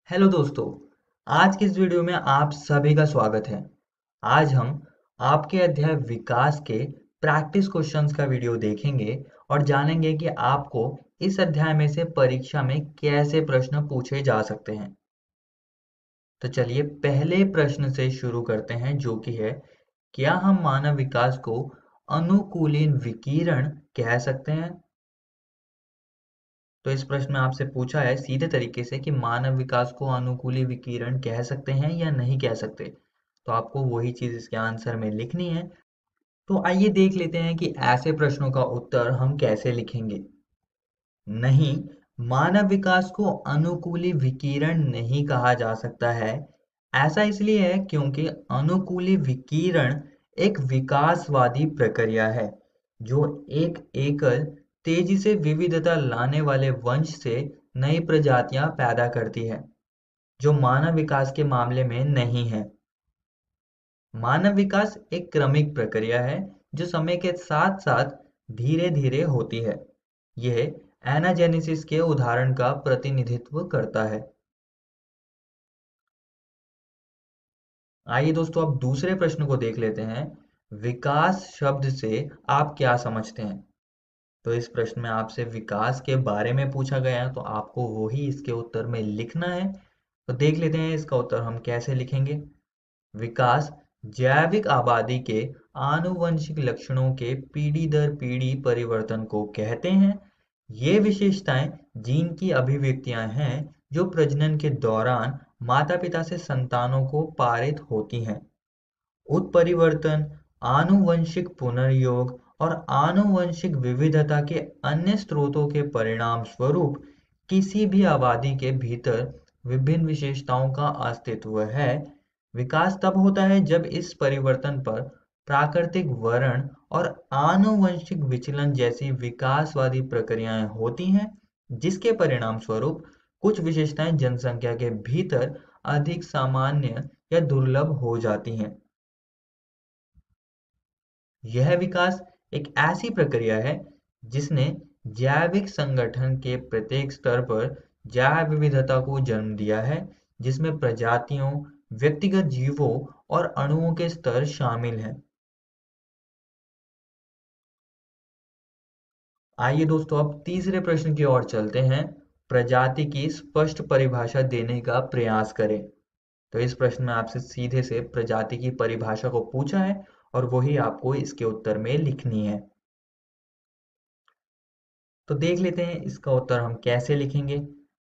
Speaker 6: हेलो दोस्तों, आज के इस वीडियो में आप सभी का स्वागत है। आज हम आपके अध्याय विकास के प्रैक्टिस क्वेश्चंस का वीडियो देखेंगे और जानेंगे कि आपको इस अध्याय में से परीक्षा में कैसे प्रश्न पूछे जा सकते हैं। तो चलिए पहले प्रश्न से शुरू करते हैं, जो कि है क्या हम मानव विकास को अनुकूलन विकिरण कह सकते हैं? तो इस प्रश्न में आपसे पूछा है सीधे तरीके से कि मानव विकास को अनुकूली विकिरण कह सकते हैं या नहीं कह सकते। तो आपको वही चीज इसके आंसर में लिखनी है। तो आइए देख लेते हैं कि ऐसे प्रश्नों का उत्तर हम कैसे लिखेंगे। नहीं, मानव विकास को अनुकूली विकिरण नहीं कहा जा सकता है। ऐसा इसलिए है क्योंकि अनुकूली विकिरण एक विकासवादी प्रक्रिया है जो एक एकल तेजी से विविधता लाने वाले वंश से नई प्रजातियां पैदा करती है, जो मानव विकास के मामले में नहीं है। मानव विकास एक क्रमिक प्रक्रिया है जो समय के साथ साथ धीरे धीरे होती है। यह एनाजेनेसिस के उदाहरण का प्रतिनिधित्व करता है। आइए दोस्तों अब दूसरे प्रश्न को देख लेते हैं। विकास शब्द से आप क्या समझते हैं? तो इस प्रश्न में आपसे विकास के बारे में पूछा गया है, तो आपको वही इसके उत्तर में लिखना है। तो देख लेते हैं इसका उत्तर हम कैसे लिखेंगे। विकास जैविक आबादी के आनुवंशिक लक्षणों के पीढ़ी दर पीढ़ी परिवर्तन को कहते हैं। ये विशेषताएं जीन की अभिव्यक्तियां हैं जो प्रजनन के दौरान माता-पिता से संतानों को पारित होती हैं। उत्परिवर्तन, आनुवंशिक पुनर्योग और आनुवंशिक विविधता के अन्य स्रोतों के परिणाम स्वरूप किसी भी आबादी के भीतर विभिन्न विशेषताओं का अस्तित्व है। विकास तब होता है जब इस परिवर्तन पर प्राकृतिक वर्ण और आनुवंशिक विचलन जैसी विकासवादी प्रक्रियाएं होती हैं, जिसके परिणाम स्वरूप कुछ विशेषताएं जनसंख्या के भीतर अधिक सामान्य या दुर्लभ हो जाती हैं। यह विकास एक ऐसी प्रक्रिया है जिसने जैविक संगठन के प्रत्येक स्तर पर जैव विविधता को जन्म दिया है, जिसमें प्रजातियों, व्यक्तिगत जीवों और अणुओं के स्तर शामिल हैं। आइए दोस्तों अब तीसरे प्रश्न की ओर चलते हैं। प्रजाति की स्पष्ट परिभाषा देने का प्रयास करें। तो इस प्रश्न में आपसे सीधे से प्रजाति की परिभाषा को पूछा है और वही आपको इसके उत्तर में लिखनी है। तो देख लेते हैं इसका उत्तर हम कैसे लिखेंगे।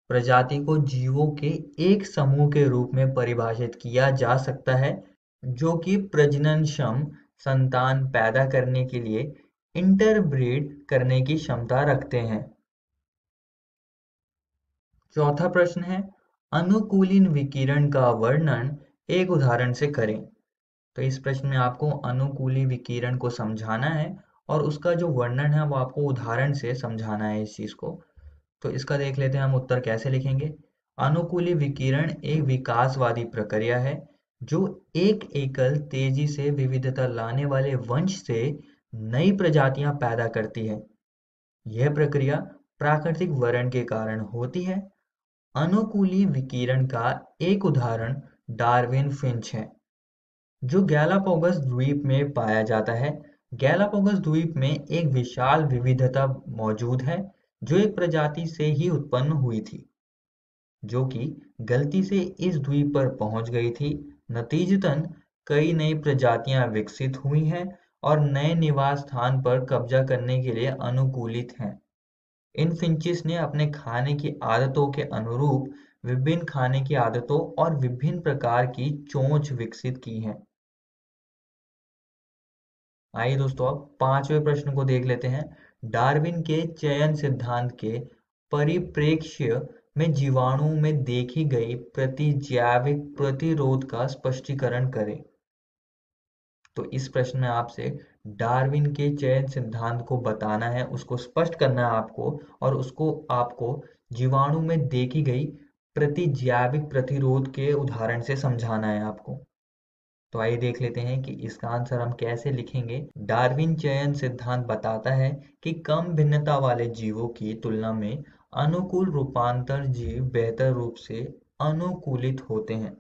Speaker 6: प्रजाति को जीवों के एक समूह के रूप में परिभाषित किया जा सकता है जो कि प्रजननक्षम संतान पैदा करने के लिए इंटरब्रीड करने की क्षमता रखते हैं। चौथा प्रश्न है, अनुकूलित विकिरण का वर्णन एक उदाहरण से करें। तो इस प्रश्न में आपको अनुकूली विकिरण को समझाना है और उसका जो वर्णन है वो आपको उदाहरण से समझाना है इस चीज को। तो इसका देख लेते हैं हम उत्तर कैसे लिखेंगे। अनुकूली विकिरण एक विकासवादी प्रक्रिया है जो एक एकल तेजी से विविधता लाने वाले वंश से नई प्रजातियां पैदा करती है। यह प्रक्रिया प्राकृतिक वर्ण के कारण होती है। अनुकूली विकिरण का एक उदाहरण डार्विन फिंच है जो गैलापागोस द्वीप में पाया जाता है। गैलापागोस द्वीप में एक विशाल विविधता मौजूद है जो एक प्रजाति से ही उत्पन्न हुई थी, जो कि गलती से इस द्वीप पर पहुंच गई थी। नतीजतन कई नई प्रजातियां विकसित हुई हैं और नए निवास स्थान पर कब्जा करने के लिए अनुकूलित हैं। इन फिंचिस ने अपने खाने की आदतों के अनुरूप विभिन्न खाने की आदतों और विभिन्न प्रकार की चोंच विकसित की हैं। आइए दोस्तों अब पांचवें प्रश्न को देख लेते हैं। डार्विन के चयन सिद्धांत के परिप्रेक्ष्य में जीवाणुओं में देखी गई प्रतिजैविक प्रतिरोध का स्पष्टीकरण करें। तो इस प्रश्न में आपसे डार्विन के चयन सिद्धांत को बताना है, उसको स्पष्ट करना है आपको और उसको आपको जीवाणु में देखी गई प्रतिजैविक प्रतिरोध के उदाहरण से समझाना है आपको। तो आइए देख लेते हैं कि इसका आंसर हम कैसे लिखेंगे। डार्विन चयन सिद्धांत बताता है कि कम भिन्नता वाले जीवों की तुलना में अनुकूल रूपांतर जीव बेहतर रूप से अनुकूलित होते हैं।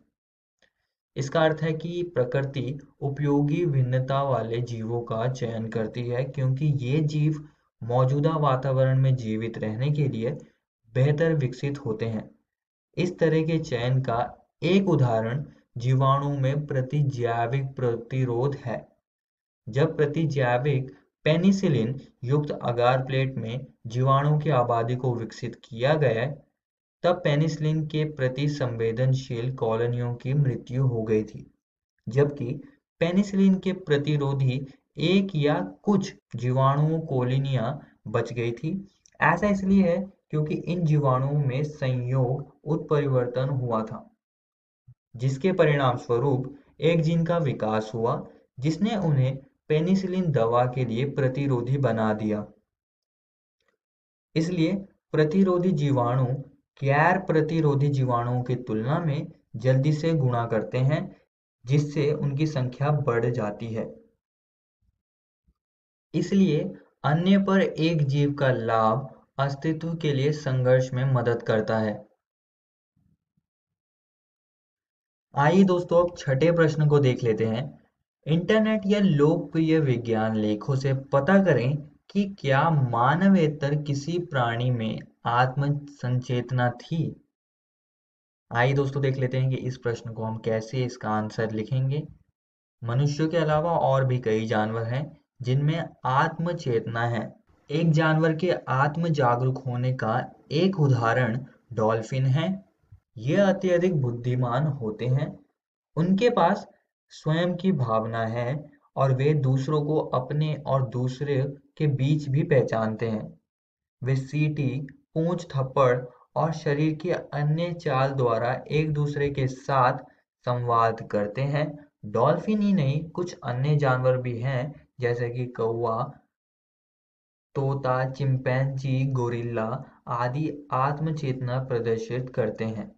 Speaker 6: इसका अर्थ है कि प्रकृति उपयोगी भिन्नता वाले जीवों का चयन करती है क्योंकि ये जीव मौजूदा वातावरण में जीवित रहने के लिए बेहतर विकसित होते हैं। इस तरह के चयन का एक उदाहरण जीवाणु में प्रतिजैविक प्रतिरोध है। जब प्रतिजैविक पेनिसिलिन युक्त अगार प्लेट में जीवाणु की आबादी को विकसित किया गया, तब पेनिसिलिन के प्रति संवेदनशील कॉलोनियों की मृत्यु हो गई थी, जबकि पेनिसिलिन के प्रतिरोधी एक या कुछ जीवाणु कॉलोनियां बच गई थी। ऐसा इसलिए है क्योंकि इन जीवाणुओं में संयोग उत्परिवर्तन हुआ था, जिसके परिणाम स्वरूप एक जीन का विकास हुआ जिसने उन्हें पेनिसिलिन दवा के लिए प्रतिरोधी बना दिया। इसलिए प्रतिरोधी जीवाणु गैर प्रतिरोधी जीवाणुओं की तुलना में जल्दी से गुणा करते हैं, जिससे उनकी संख्या बढ़ जाती है। इसलिए अन्य पर एक जीव का लाभ अस्तित्व के लिए संघर्ष में मदद करता है। आइए दोस्तों अब छठे प्रश्न को देख लेते हैं। इंटरनेट या लोकप्रिय विज्ञान लेखों से पता करें कि क्या मानवेतर किसी प्राणी में आत्म संचेतना थी। आइए दोस्तों देख लेते हैं कि इस प्रश्न को हम कैसे इसका आंसर लिखेंगे। मनुष्यों के अलावा और भी कई जानवर हैं जिनमें आत्म चेतना है। एक जानवर के आत्म जागरूक होने का एक उदाहरण डॉल्फिन है। ये अत्यधिक बुद्धिमान होते हैं, उनके पास स्वयं की भावना है और वे दूसरों को अपने और दूसरे के बीच भी पहचानते हैं। वे सीटी, पूंछ, थप्पड़ और शरीर की अन्य चाल द्वारा एक दूसरे के साथ संवाद करते हैं। डॉल्फिन ही नहीं, कुछ अन्य जानवर भी हैं जैसे कि कौवा, तोता, चिंपैंजी, गोरिल्ला आदि आत्मचेतना प्रदर्शित करते हैं।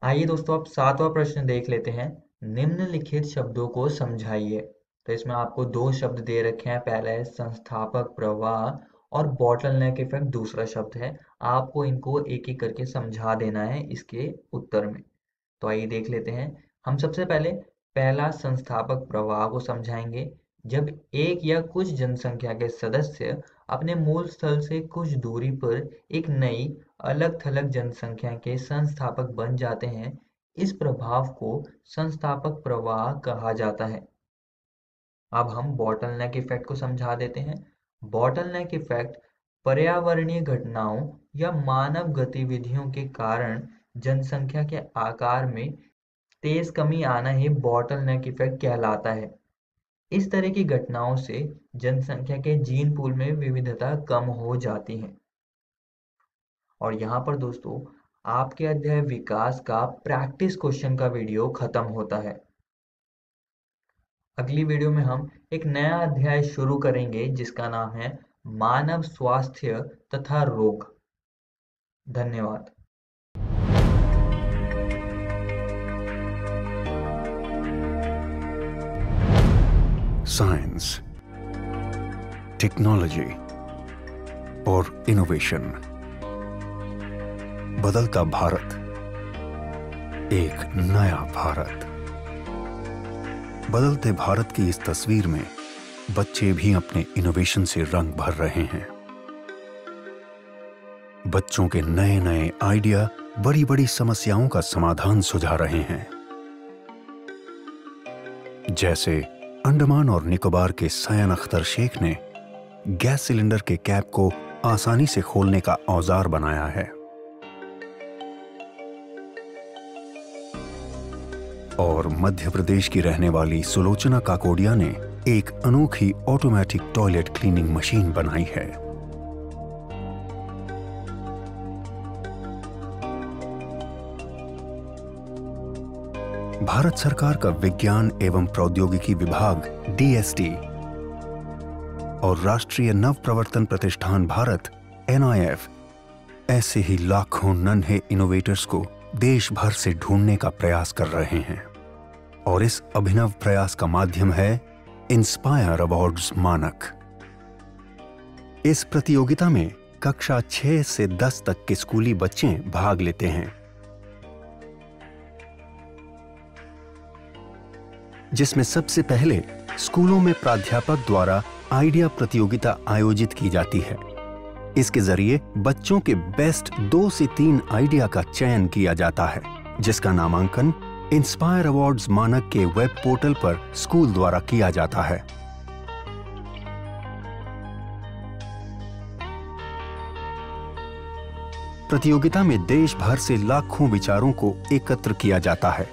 Speaker 6: आइए दोस्तों अब सातवां प्रश्न देख लेते हैं। निम्नलिखित शब्दों को समझाइए। तो इसमें आपको दो शब्द दे रखे हैं, पहला है संस्थापक प्रवाह और बॉटलनेक इफेक्ट दूसरा शब्द है। आपको इनको एक एक करके समझा देना है इसके उत्तर में। तो आइए देख लेते हैं। हम सबसे पहले पहला संस्थापक प्रवाह को समझाएंगे। जब एक या कुछ जनसंख्या के सदस्य अपने मूल स्थल से कुछ दूरी पर एक नई अलग थलग जनसंख्या के संस्थापक बन जाते हैं, इस प्रभाव को संस्थापक प्रवाह कहा जाता है। अब हम बॉटलनेक इफेक्ट को समझा देते हैं। बॉटलनेक इफेक्ट पर्यावरणीय घटनाओं या मानव गतिविधियों के कारण जनसंख्या के आकार में तेज कमी आना ही बॉटलनेक इफेक्ट कहलाता है। इस तरह की घटनाओं से जनसंख्या के जीन पूल में विविधता कम हो जाती है। और यहाँ पर दोस्तों आपके अध्याय विकास का प्रैक्टिस क्वेश्चन का वीडियो खत्म होता है। अगली वीडियो में हम एक नया अध्याय शुरू करेंगे जिसका नाम है मानव स्वास्थ्य तथा रोग। धन्यवाद।
Speaker 4: साइंस, टेक्नोलॉजी और इनोवेशन। बदलता भारत, एक नया भारत। बदलते भारत की इस तस्वीर में बच्चे भी अपने इनोवेशन से रंग भर रहे हैं। बच्चों के नए नए आइडिया बड़ी बड़ी समस्याओं का समाधान सुझा रहे हैं। जैसे अंडमान और निकोबार के सयान अख्तर शेख ने गैस सिलेंडर के कैप को आसानी से खोलने का औजार बनाया है। और मध्य प्रदेश की रहने वाली सुलोचना काकोडिया ने एक अनोखी ऑटोमेटिक टॉयलेट क्लीनिंग मशीन बनाई है। भारत सरकार का विज्ञान एवं प्रौद्योगिकी विभाग DST और राष्ट्रीय नव प्रवर्तन प्रतिष्ठान भारत NIF ऐसे ही लाखों नन्हे इनोवेटर्स को देश भर से ढूंढने का प्रयास कर रहे हैं। और इस अभिनव प्रयास का माध्यम है इंस्पायर अवार्ड्स मानक। इस प्रतियोगिता में कक्षा 6 से 10 तक के स्कूली बच्चे भाग लेते हैं, जिसमें सबसे पहले स्कूलों में प्राध्यापक द्वारा आइडिया प्रतियोगिता आयोजित की जाती है। इसके जरिए बच्चों के बेस्ट 2 से 3 आइडिया का चयन किया जाता है, जिसका नामांकन इंस्पायर अवार्ड्स मानक के वेब पोर्टल पर स्कूल द्वारा किया जाता है। प्रतियोगिता में देश भर से लाखों विचारों को एकत्र किया जाता है।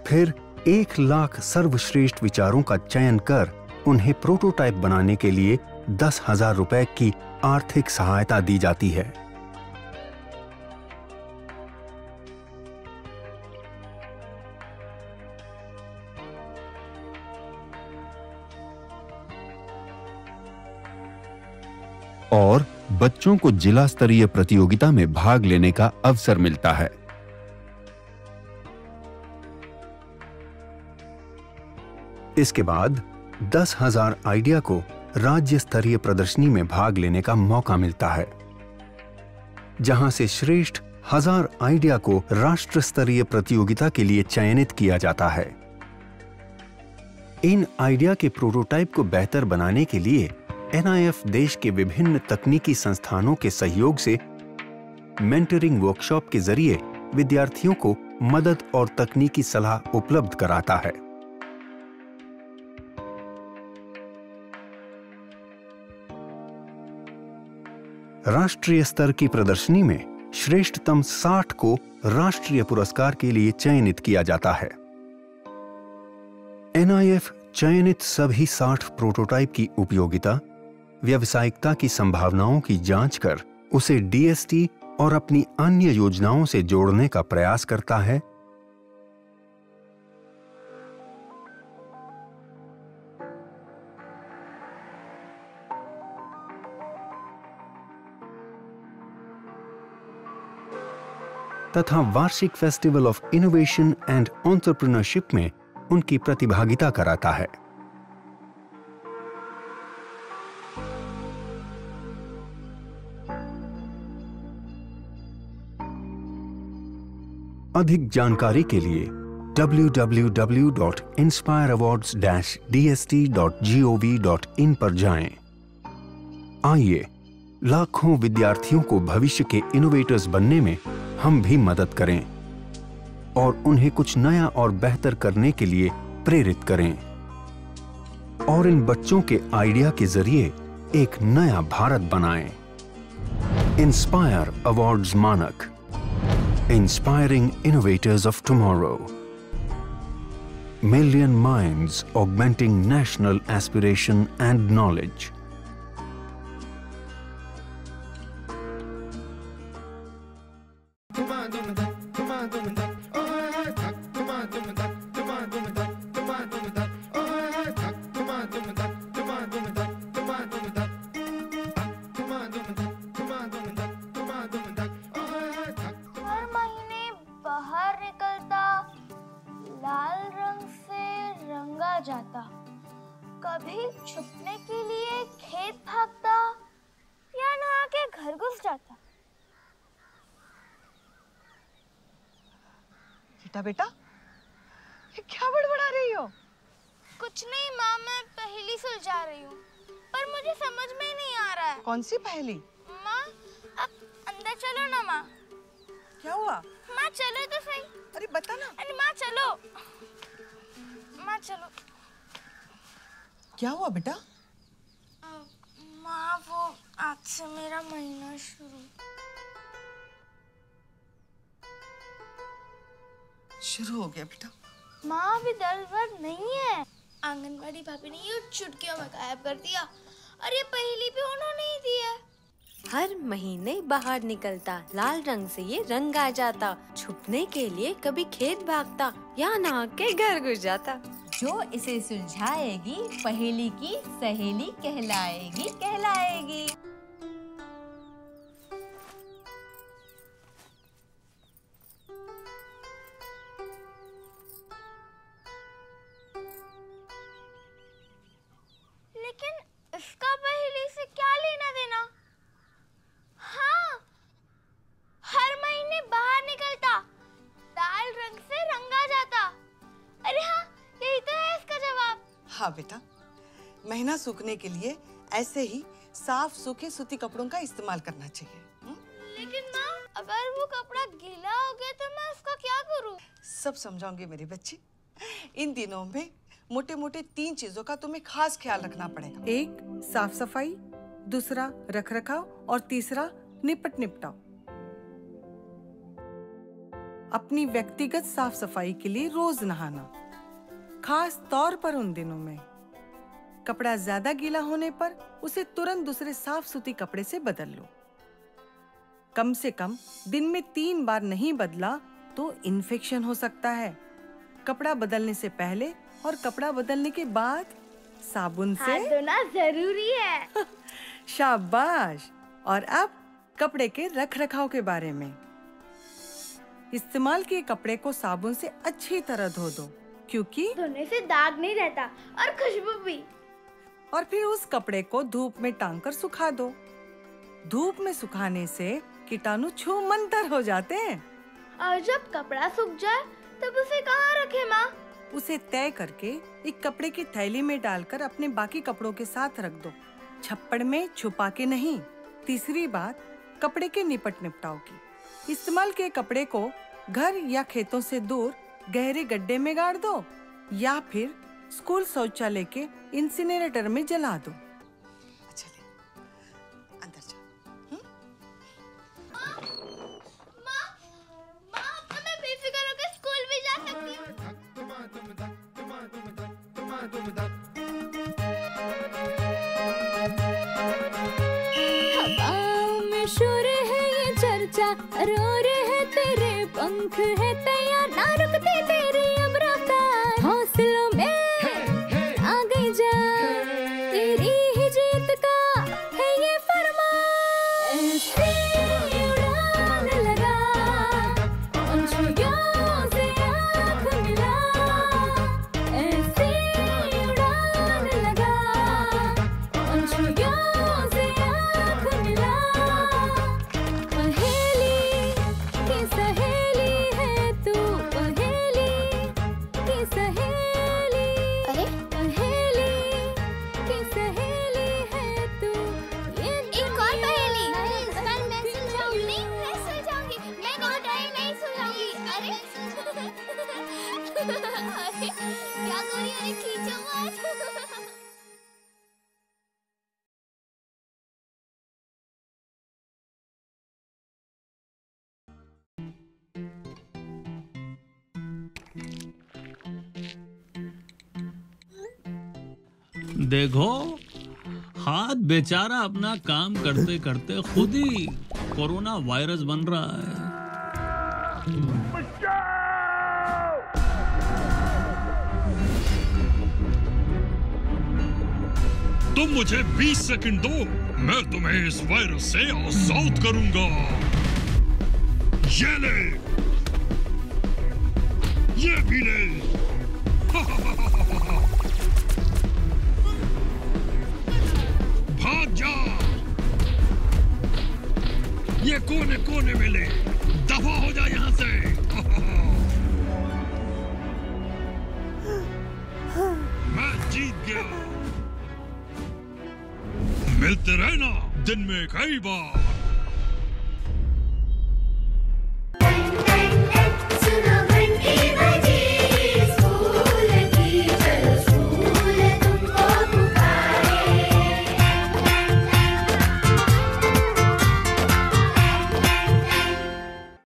Speaker 4: फिर 1 लाख सर्वश्रेष्ठ विचारों का चयन कर उन्हें प्रोटोटाइप बनाने के लिए 10,000 रुपए की आर्थिक सहायता दी जाती है। और बच्चों को जिला स्तरीय प्रतियोगिता में भाग लेने का अवसर मिलता है। इसके बाद 10,000 आइडिया को राज्य स्तरीय प्रदर्शनी में भाग लेने का मौका मिलता है, जहां से श्रेष्ठ 1000 आइडिया को राष्ट्र स्तरीय प्रतियोगिता के लिए चयनित किया जाता है। इन आइडिया के प्रोटोटाइप को बेहतर बनाने के लिए NIF देश के विभिन्न तकनीकी संस्थानों के सहयोग से मेंटरिंग वर्कशॉप के जरिए विद्यार्थियों को मदद और तकनीकी सलाह उपलब्ध कराता है। राष्ट्रीय स्तर की प्रदर्शनी में श्रेष्ठतम 60 को राष्ट्रीय पुरस्कार के लिए चयनित किया जाता है। NIF चयनित सभी 60 प्रोटोटाइप की उपयोगिता, व्यावसायिकता की संभावनाओं की जांच कर उसे DST और अपनी अन्य योजनाओं से जोड़ने का प्रयास करता है। तथा वार्षिक festival of innovation and entrepreneurship में उनकी प्रतिभागिता कराता है। अधिक जानकारी के लिए www.inspireawards-dst.gov.in पर जाएं। आइए लाखों विद्यार्थियों को भविष्य के इनोवेटर्स बनने में हम भी मदद करें और उन्हें कुछ नया और बेहतर करने के लिए प्रेरित करें और इन बच्चों के आइडिया के जरिए एक नया भारत बनाएं। इंस्पायर अवार्ड्स मानक, Inspiring Innovators of Tomorrow. Million Minds Augmenting National Aspiration and Knowledge.
Speaker 7: जाता, कभी छुपने के लिए खेत भागता या नहा के घर घुस जाता।
Speaker 8: बेटा क्या बड़बड़ा रही हो?
Speaker 7: कुछ नहीं माँ, मैं पहेली सुलझा रही हूँ, पर मुझे समझ में ही नहीं आ रहा है।
Speaker 8: कौन सी पहेली?
Speaker 7: माँ अब अंदर चलो ना। माँ
Speaker 8: क्या हुआ?
Speaker 7: माँ चलो तो सही।
Speaker 8: अरे बता ना।
Speaker 7: अरे माँ चलो, माँ चलो।
Speaker 8: क्या हुआ बेटा?
Speaker 7: माँ वो आज से मेरा महीना
Speaker 8: शुरू हो गया बेटा।
Speaker 7: माँ अभी दर्द वर्द नहीं है। आंगनबाड़ी भाभी ने ये चुटकियों में गायब कर दिया और ये पहेली भी उन्होंने ही दी है।
Speaker 9: हर महीने बाहर निकलता, लाल रंग से ये रंग आ जाता, छुपने के लिए कभी खेत भागता या नहा के घर घुस जाता।
Speaker 10: जो इसे सुलझाएगी पहेली की सहेली कहलाएगी कहलाएगी।
Speaker 7: लेकिन इसका पहेली से क्या लेना देना? हाँ, हर महीने बाहर निकलता, लाल रंग से रंगा जाता। अरे हाँ, यही तो है इसका जवाब।
Speaker 8: हाँ बेटा, महीना सूखने के लिए ऐसे ही साफ सूखे सूती कपड़ों का इस्तेमाल करना चाहिए।
Speaker 7: लेकिन माँ, अगर वो कपड़ा गीला हो गया तो मैं उसका क्या करूँ?
Speaker 8: सब समझाऊंगी मेरी बच्ची। इन दिनों में मोटे मोटे 3 चीजों का तुम्हें खास ख्याल रखना पड़ेगा। एक साफ सफाई, दूसरा रख रखाव और तीसरा निपट निपटाव। अपनी व्यक्तिगत साफ सफाई के लिए रोज नहाना, खास तौर पर उन दिनों में। कपड़ा ज्यादा गीला होने पर उसे तुरंत दूसरे साफ सूती कपड़े से बदल लो। कम से कम दिन में 3 बार नहीं बदला तो इन्फेक्शन हो सकता है। कपड़ा बदलने से पहले और कपड़ा बदलने के बाद साबुन से
Speaker 7: हाथ धोना जरूरी है।
Speaker 8: शाबाश। और अब कपड़े के रख रखाव के बारे में। इस्तेमाल किए कपड़े को साबुन से अच्छी तरह धो दो, क्योंकि
Speaker 7: धोने से दाग नहीं रहता और खुशबू भी।
Speaker 8: और फिर उस कपड़े को धूप में टांग कर सुखा दो। धूप में सुखाने से कीटाणु छू मंतर हो जाते हैं।
Speaker 7: और जब कपड़ा सूख जाए तब उसे कहाँ रखे माँ?
Speaker 8: उसे तय करके एक कपड़े की थैली में डालकर अपने बाकी कपड़ों के साथ रख दो, छप्पड़ में छुपा के नहीं। तीसरी बात, कपड़े के निपटाव की। इस्तेमाल के कपड़े को घर या खेतों से दूर गहरे गड्ढे में गाड़ दो या फिर स्कूल शौचालय के इंसिनरेटर में जला दो।
Speaker 11: हवाओं में शोर है ये चर्चा, रोर है तेरे पंख है तैयार, ना रुकती तेरी अब रफ्तार, हौसलों में आ गई जा, तेरी ही जीत का है ये फरमान। ऐसे उड़ान लगा, पंछियों से आँख मिला, ऐसे उड़ान लगा, पंछियों से आँख मिला। पहेली की सहेली है तू, पहेली की सहेली, अरे पहेली की सहेली है तू।
Speaker 7: एक और पहेली। इस बार मैं सुलझाऊंगी। नहीं, मैं सुलझाऊंगी। मैं नहीं सुलझाऊंगी। अरे अरे क्या गोरी, अरे खींचो मत।
Speaker 12: देखो, हाथ बेचारा अपना काम करते करते खुद ही कोरोना वायरस बन रहा है।
Speaker 13: तुम मुझे 20 सेकंड दो, मैं तुम्हें इस वायरस से आजाद करूंगा। ये ले, ये भी ले। भाग जा, ये कोने कोने में ले, दफा हो जा यहाँ से। मैं जीत गया। मिलते रहना दिन में कई बार।